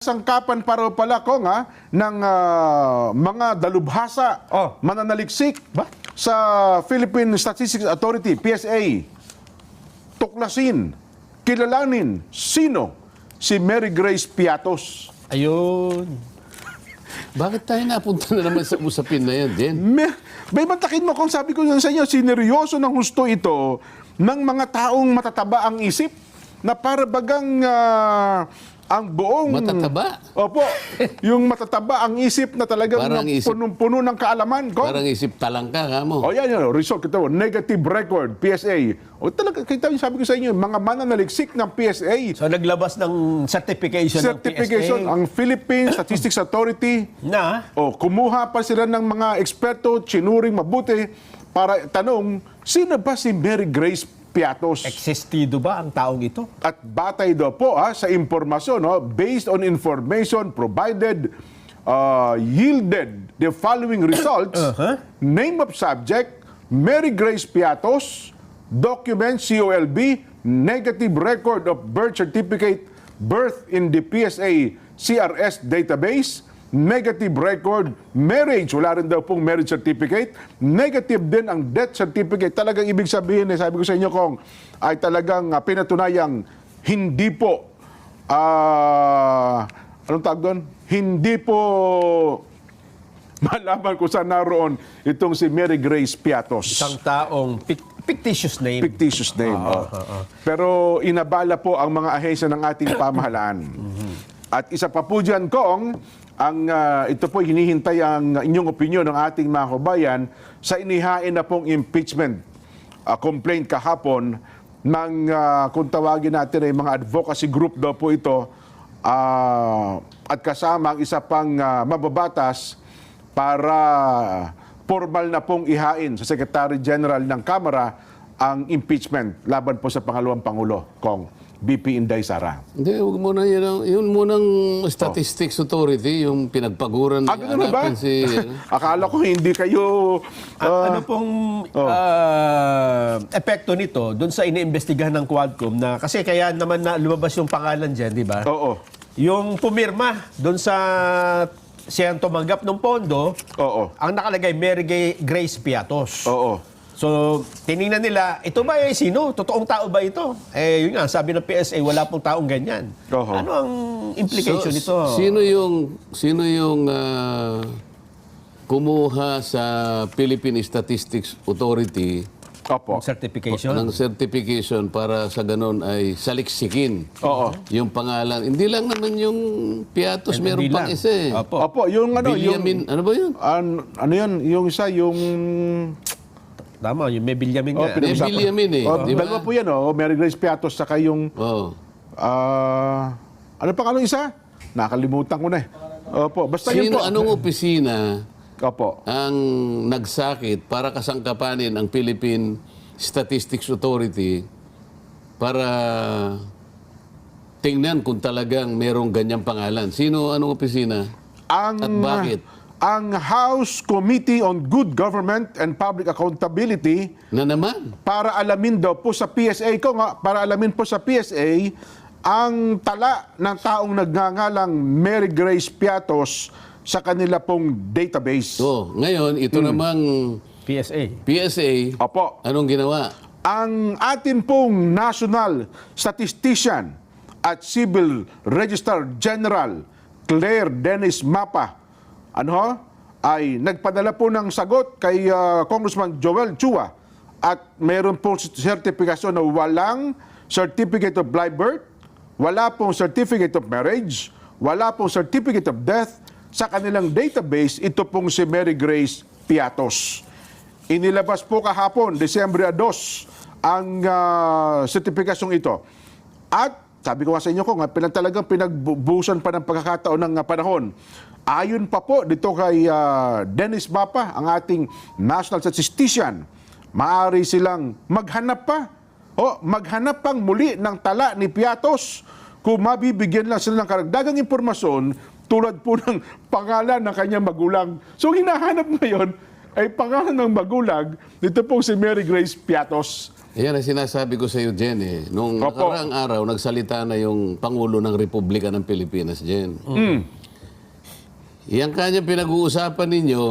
Sangkapan para pala ko ng mga dalubhasa, mananaliksik sa Philippine Statistics Authority, PSA. Tuklasin, kilalanin, sino si Mary Grace Piatos. Ayun. Bakit tayo napunta na naman sa usapin na yan, Jen? May mantakin mo kung sabi ko yun sa inyo, sineryoso ng husto ito ng mga taong matataba ang isip na para bagang ang buong... Matataba? Opo. Yung matataba ang isip na talagang punong-puno ng kaalaman. Parang isip talangka ka mo. O yan, result. Ito, negative record, PSA. O talaga, kita yung sabi ko sa inyo, mga mananaliksik ng PSA. So naglabas ng certification ng PSA. Ang Philippine Statistics Authority. Na? Kumuha pa sila ng mga eksperto, chinuring mabuti, para tanong, sino ba si Mary Grace Piatos? Existido ba ang taong ito? At batay daw po sa impormasyon, based on information provided, yielded the following results. Name of subject, Mary Grace Piatos, document COLB, negative record of birth certificate, birth in the PSA CRS database, negative record, marriage, wala rin daw pong marriage certificate, negative din ang death certificate. Talagang ibig sabihin, sabi ko sa inyo kung ay talagang pinatunayang hindi po, anong tawag doon? Hindi po malaman kung saan naroon itong si Mary Grace Piatos. Isang taong fictitious name. Fictitious name. Pero inabala po ang mga ahensya ng ating pamahalaan. At isa pa po dyan, Kong, ito po hinihintay ang inyong opinion ng ating mga kabayan sa inihain na pong impeachment complaint kahapon ng kung tawagin natin ay mga advocacy group daw po ito at kasama ang isa pang mababatas para formal na pong ihain sa Secretary General ng Kamara ang impeachment laban po sa pangalawang Pangulo, Kong. BP Inday Sara. Hindi, huwag mo na yun munang Statistics Authority, yung pinagpaguran ni Ganun ba? Akala ko hindi kayo... ano pong epekto nito doon sa iniimbestigahan ng Quadcom na kasi kaya naman na lumabas yung pangalan dyan, di ba? Oo. Yung pumirma doon sa siyang tumanggap ng pondo, ang nakalagay Mary Grace Piatos. Oo. So, tiningnan nila, ito ba sino? Totoong tao ba ito? Yun nga, sabi ng PSA, wala pong taong ganyan. Ano ang implication nito? Sino yung kumuha sa Philippine Statistics Authority ng certification para sa ganun ay saliksikin yung pangalan. Hindi lang naman yung Piatos, meron pang isa eh. Opo, yung ano, Villamin, ano ba yun? Ano yun? Yung isa, yung... Tama, yung may Villamin nga. May Villamin eh. Dalawa po yan, Mary Grace Piatos, saka yung... ano pa kalong isa? Nakalimutan ko na eh. Opo, basta yun po. Anong opisina Opo. ang nagsakit para kasangkapanin ang Philippine Statistics Authority para tingnan kung talagang merong ganyang pangalan? Anong opisina? At bakit? Ang House Committee on Good Government and Public Accountability Na naman? para alamin daw po sa PSA para alamin po sa PSA ang tala ng taong nagngangalang Mary Grace Piatos sa kanila pong database. Ngayon, ito namang PSA, Opo. anong ginawa? Ang atin pong National Statistician at Civil Registrar General Claire Dennis Mapa ay nagpadala po ng sagot kay Congressman Joel Chua at mayroon pong sertifikasyon na walang certificate of live birth, wala pong certificate of marriage, wala pong certificate of death sa kanilang database. Ito pong si Mary Grace Piatos. Inilabas po kahapon, Disyembre 2, ang sertifikasyong ito. At sabi ko nga sa inyo talagang pinagbubusan pa ng pagkakataon ng panahon. Ayon pa po dito kay Dennis Mapa, ang ating National Statistician, maaari silang maghanap pa maghanap pang muli ng tala ni Piatos kung mabibigyan lang sila ng karagdagang impormasyon tulad po ng pangalan ng kanyang magulang. So hinahanap ngayon ay pangalan ng magulang dito po si Mary Grace Piatos. Ayan ang sinasabi ko sa iyo, Jen. Nung nakaraang araw, nagsalita na yung Pangulo ng Republika ng Pilipinas, Jen. Yang kanya pinag-uusapan ninyo,